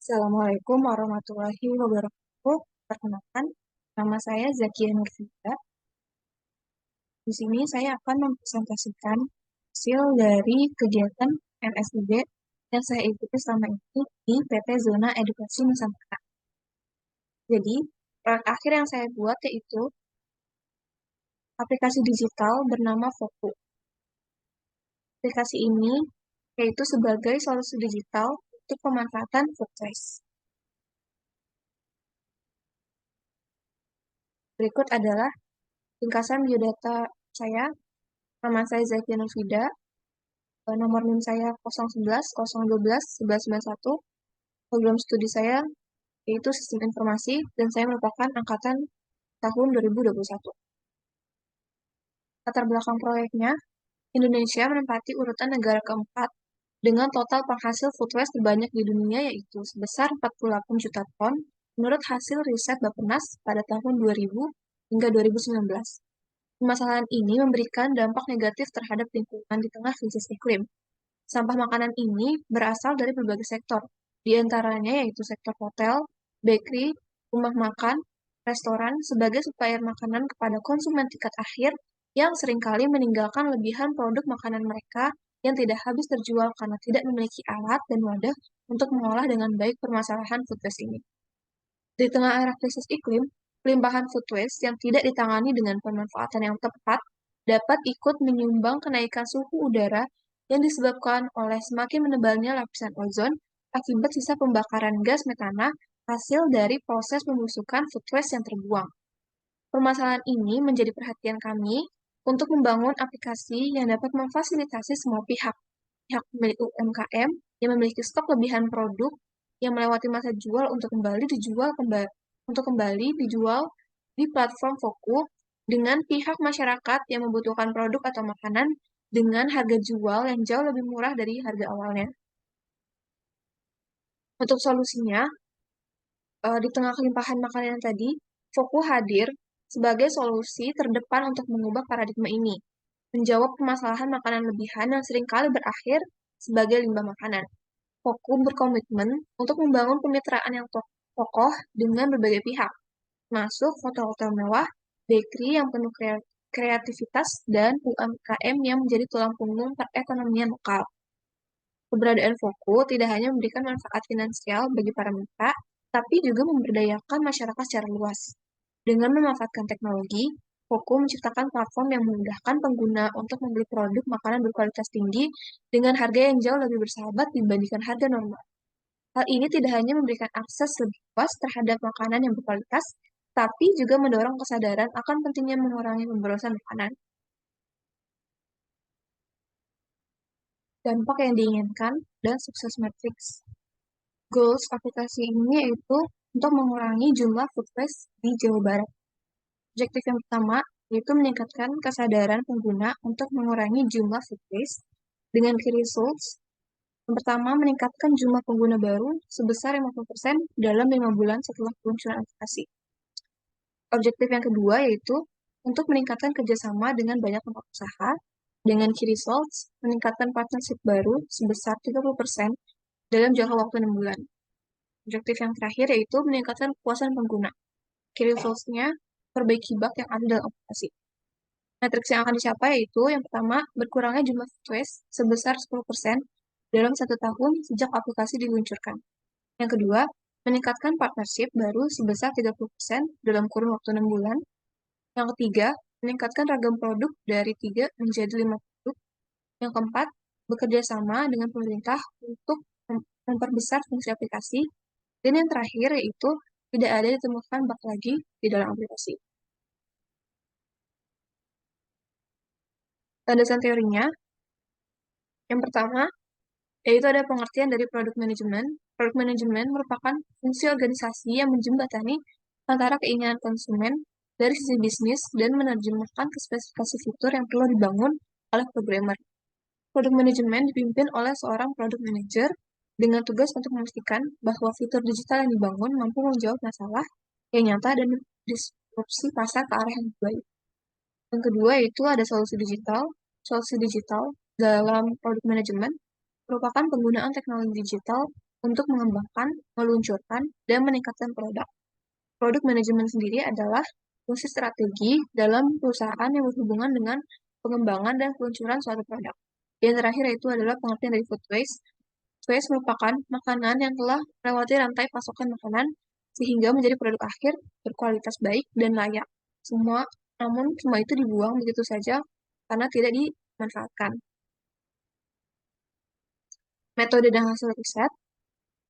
Assalamualaikum warahmatullahi wabarakatuh. Perkenalkan, nama saya Zakia Nurfida. Di sini saya akan mempresentasikan hasil dari kegiatan MSID yang saya ikuti selama ini di PT Zona Edukasi Nusantara. Jadi, proyek akhir yang saya buat yaitu aplikasi digital bernama Foku. Aplikasi ini yaitu sebagai solusi digital untuk pemanfaatan food waste. Berikut adalah ringkasan biodata saya. Nama saya Zakia Nurfida, nomor NIM saya 011 012 1191, program studi saya yaitu Sistem Informasi, dan saya merupakan angkatan tahun 2021. Latar belakang proyeknya, Indonesia menempati urutan negara keempat dengan total penghasil food waste terbanyak di dunia yaitu sebesar 48 juta ton menurut hasil riset Bappenas pada tahun 2000 hingga 2019. Permasalahan ini memberikan dampak negatif terhadap lingkungan di tengah krisis iklim. Sampah makanan ini berasal dari berbagai sektor, di antaranya yaitu sektor hotel, bakery, rumah makan, restoran, sebagai supplier makanan kepada konsumen tingkat akhir yang seringkali meninggalkan lebihan produk makanan mereka yang tidak habis terjual karena tidak memiliki alat dan wadah untuk mengolah dengan baik permasalahan food waste ini. Di tengah era krisis iklim, pelimpahan food waste yang tidak ditangani dengan pemanfaatan yang tepat dapat ikut menyumbang kenaikan suhu udara yang disebabkan oleh semakin menebalnya lapisan ozon akibat sisa pembakaran gas metana hasil dari proses pembusukan food waste yang terbuang. Permasalahan ini menjadi perhatian kami untuk membangun aplikasi yang dapat memfasilitasi semua pihak, pihak pemilik UMKM yang memiliki stok lebihan produk yang melewati masa jual untuk kembali dijual di platform Foku dengan pihak masyarakat yang membutuhkan produk atau makanan dengan harga jual yang jauh lebih murah dari harga awalnya. Untuk solusinya, di tengah kelimpahan makanan tadi, Foku hadir sebagai solusi terdepan untuk mengubah paradigma ini, menjawab permasalahan makanan lebihan yang seringkali berakhir sebagai limbah makanan. Foku berkomitmen untuk membangun kemitraan yang kokoh dengan berbagai pihak, masuk hotel-hotel mewah, bakery yang penuh kreativitas, dan UMKM yang menjadi tulang punggung perekonomian lokal. Keberadaan Foku tidak hanya memberikan manfaat finansial bagi para mitra, tapi juga memberdayakan masyarakat secara luas. Dengan memanfaatkan teknologi, Foku menciptakan platform yang memudahkan pengguna untuk membeli produk makanan berkualitas tinggi dengan harga yang jauh lebih bersahabat dibandingkan harga normal. Hal ini tidak hanya memberikan akses lebih luas terhadap makanan yang berkualitas, tapi juga mendorong kesadaran akan pentingnya mengurangi pemborosan makanan. Dampak yang diinginkan dan sukses matrix. Goals aplikasi ini yaitu untuk mengurangi jumlah food waste di Jawa Barat. Objektif yang pertama yaitu meningkatkan kesadaran pengguna untuk mengurangi jumlah food waste dengan key results. Yang pertama, meningkatkan jumlah pengguna baru sebesar 50% dalam 5 bulan setelah peluncuran aplikasi. Objektif yang kedua yaitu untuk meningkatkan kerjasama dengan banyak tempat usaha dengan key results, meningkatkan partnership baru sebesar 30% dalam jangka waktu 6 bulan. Objektif yang terakhir yaitu meningkatkan kepuasan pengguna. Key results-nya, perbaiki bug yang ada dalam aplikasi. Matriks yang akan dicapai yaitu yang pertama, berkurangnya jumlah food waste sebesar 10% dalam 1 tahun sejak aplikasi diluncurkan. Yang kedua, meningkatkan partnership baru sebesar 30% dalam kurun waktu 6 bulan. Yang ketiga, meningkatkan ragam produk dari 3 menjadi 5 produk. Yang keempat, bekerja sama dengan pemerintah untuk memperbesar fungsi aplikasi. Dan yang terakhir yaitu tidak ada ditemukan bug lagi di dalam aplikasi. Landasan teorinya, yang pertama, yaitu ada pengertian dari produk manajemen. Produk manajemen merupakan fungsi organisasi yang menjembatani antara keinginan konsumen dari sisi bisnis dan menerjemahkan ke spesifikasi fitur yang perlu dibangun oleh programmer. Produk manajemen dipimpin oleh seorang product manager dengan tugas untuk memastikan bahwa fitur digital yang dibangun mampu menjawab masalah yang nyata dan disrupsi pasar ke arah yang baik. Yang kedua itu ada solusi digital. Solusi digital dalam produk manajemen merupakan penggunaan teknologi digital untuk mengembangkan, meluncurkan, dan meningkatkan produk. Produk manajemen sendiri adalah fungsi strategi dalam perusahaan yang berhubungan dengan pengembangan dan peluncuran suatu produk. Yang terakhir itu adalah pengertian dari food waste. Food waste merupakan makanan yang telah melewati rantai pasokan makanan sehingga menjadi produk akhir berkualitas baik dan layak. Namun semua itu dibuang begitu saja karena tidak dimanfaatkan. Metode dan hasil riset.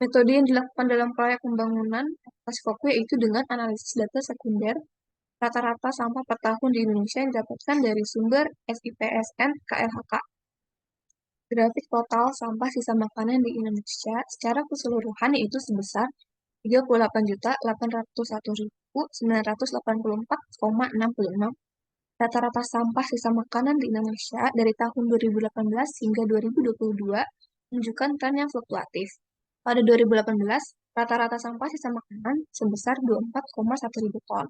Metode yang dilakukan dalam proyek pembangunan aplikasi Foku yaitu dengan analisis data sekunder rata-rata sampah per tahun di Indonesia yang didapatkan dari sumber SIPSN KLHK. Grafik total sampah sisa makanan di Indonesia secara keseluruhan yaitu sebesar 38.801.984,66. Rata-rata sampah sisa makanan di Indonesia dari tahun 2018 hingga 2022 menunjukkan tren yang fluktuatif. Pada 2018, rata-rata sampah sisa makanan sebesar 24,1 ribu ton.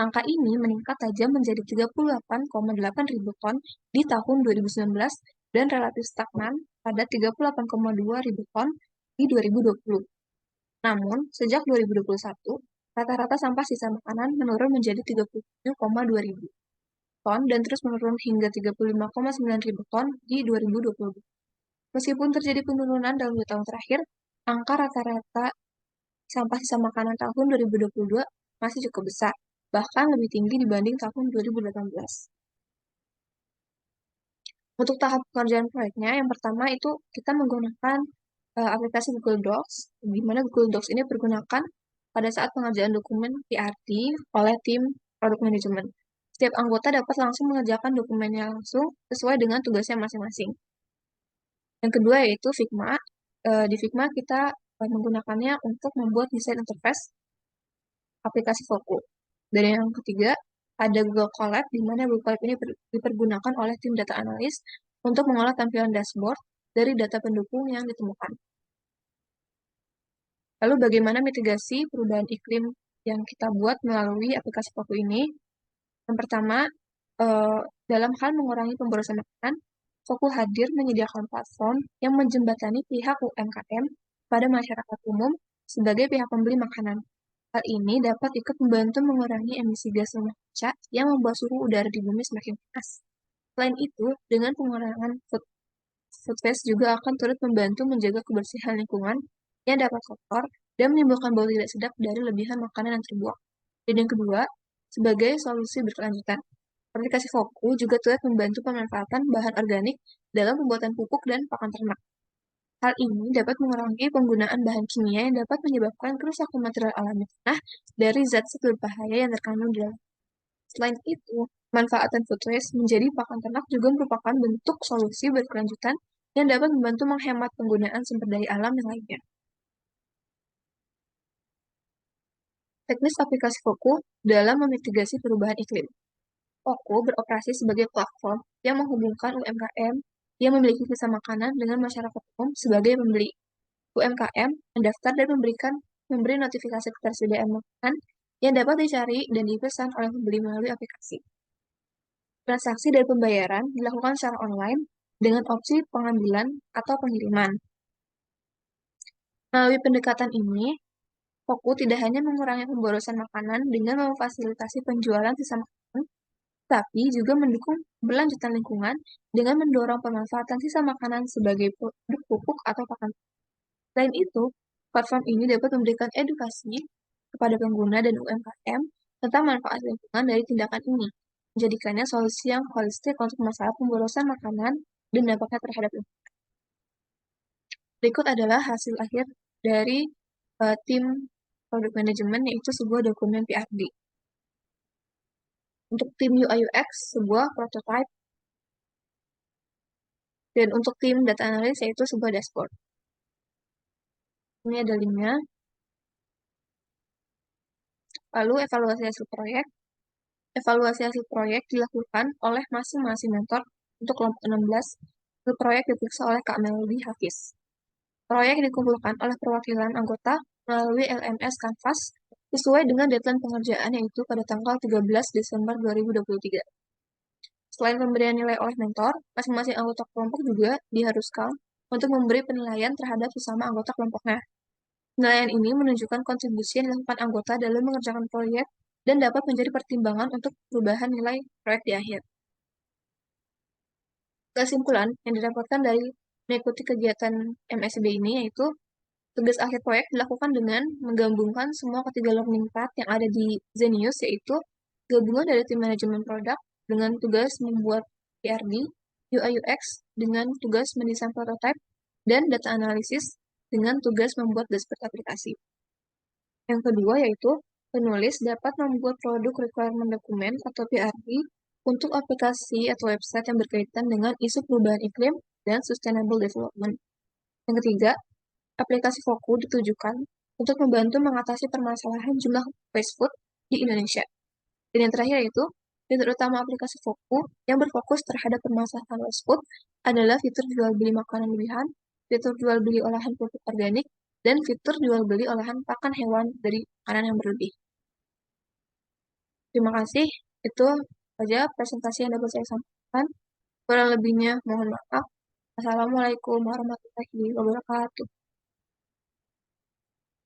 Angka ini meningkat tajam menjadi 38,8 ribu ton di tahun 2019 dan relatif stagnan pada 38,2 ribu ton di 2020. Namun, sejak 2021, rata-rata sampah sisa makanan menurun menjadi 37,2 ribu ton dan terus menurun hingga 35,9 ribu ton di 2020. Meskipun terjadi penurunan dalam 2 tahun terakhir, angka rata-rata sampah sisa makanan tahun 2022 masih cukup besar, bahkan lebih tinggi dibanding tahun 2018. Untuk tahap pengerjaan proyeknya, yang pertama itu kita menggunakan aplikasi Google Docs, di mana Google Docs ini digunakan pada saat pengerjaan dokumen PRD oleh tim produk manajemen. Setiap anggota dapat langsung mengerjakan dokumennya langsung sesuai dengan tugasnya masing-masing. Yang kedua yaitu Figma. Di Figma kita menggunakannya untuk membuat desain interface aplikasi Foku. Dan yang ketiga, ada Google Colab, di mana Google Colab ini dipergunakan oleh tim data analis untuk mengolah tampilan dashboard dari data pendukung yang ditemukan. Lalu bagaimana mitigasi perubahan iklim yang kita buat melalui aplikasi Foku ini? Yang pertama, dalam hal mengurangi pemborosan makanan, Foku hadir menyediakan platform yang menjembatani pihak UMKM pada masyarakat umum sebagai pihak pembeli makanan. Hal ini dapat ikut membantu mengurangi emisi gas rumah kaca yang membuat suhu udara di bumi semakin panas. Selain itu, dengan pengurangan food waste juga akan turut membantu menjaga kebersihan lingkungan yang dapat kotor dan menimbulkan bau tidak sedap dari lebihan makanan yang terbuang. Dan yang kedua, sebagai solusi berkelanjutan, aplikasi Foku juga turut membantu pemanfaatan bahan organik dalam pembuatan pupuk dan pakan ternak. Hal ini dapat mengurangi penggunaan bahan kimia yang dapat menyebabkan kerusakan material alami tanah dari zat-zat berbahaya yang terkandung di dalam. Selain itu, manfaatan food waste menjadi pakan ternak juga merupakan bentuk solusi berkelanjutan yang dapat membantu menghemat penggunaan sumber daya alam yang lainnya. Teknis aplikasi Foku dalam memitigasi perubahan iklim. Foku beroperasi sebagai platform yang menghubungkan UMKM yang memiliki sisa makanan dengan masyarakat umum sebagai pembeli. UMKM mendaftar dan memberi notifikasi ketersediaan makanan yang dapat dicari dan dipesan oleh pembeli melalui aplikasi. Transaksi dan pembayaran dilakukan secara online dengan opsi pengambilan atau pengiriman. Melalui pendekatan ini, Foku tidak hanya mengurangi pemborosan makanan dengan memfasilitasi penjualan sisa makanan, tapi juga mendukung berlanjutan lingkungan dengan mendorong pemanfaatan sisa makanan sebagai produk pupuk atau pakan. Selain itu, platform ini dapat memberikan edukasi kepada pengguna dan UMKM tentang manfaat lingkungan dari tindakan ini, menjadikannya solusi yang holistik untuk masalah pemborosan makanan dan dampaknya terhadap lingkungan. Berikut adalah hasil akhir dari tim produk manajemen, yaitu sebuah dokumen PRD. Untuk tim UI UX, sebuah prototype. Dan untuk tim data analis, yaitu sebuah dashboard. Ini ada linknya. Lalu evaluasi hasil proyek. Evaluasi hasil proyek dilakukan oleh masing-masing mentor untuk kelompok 16. Hasil proyek diperiksa oleh Kak Melody Hafiz. Proyek dikumpulkan oleh perwakilan anggota melalui LMS Canvas sesuai dengan deadline pengerjaan yaitu pada tanggal 13 Desember 2023. Selain pemberian nilai oleh mentor, masing-masing anggota kelompok juga diharuskan untuk memberi penilaian terhadap sesama anggota kelompoknya. Penilaian ini menunjukkan kontribusi yang dilakukan anggota dalam mengerjakan proyek dan dapat menjadi pertimbangan untuk perubahan nilai proyek di akhir. Kesimpulan yang didapatkan dari mengikuti kegiatan MSB ini yaitu tugas akhir proyek dilakukan dengan menggabungkan semua ketiga learning path yang ada di Zenius, yaitu gabungan dari tim manajemen produk dengan tugas membuat PRD, UI UX dengan tugas mendesain prototype, dan data analisis dengan tugas membuat dashboard aplikasi. Yang kedua yaitu penulis dapat membuat produk requirement dokumen atau PRD untuk aplikasi atau website yang berkaitan dengan isu perubahan iklim dan sustainable development. Yang ketiga, aplikasi Foku ditujukan untuk membantu mengatasi permasalahan jumlah waste food di Indonesia. Dan yang terakhir yaitu, fitur utama aplikasi Foku yang berfokus terhadap permasalahan waste food adalah fitur jual beli makanan lebihan, fitur jual beli olahan pupuk organik, dan fitur jual beli olahan pakan hewan dari makanan yang berlebih. Terima kasih, itu saja presentasi yang dapat saya sampaikan. Kurang lebihnya mohon maaf. Assalamualaikum warahmatullahi wabarakatuh.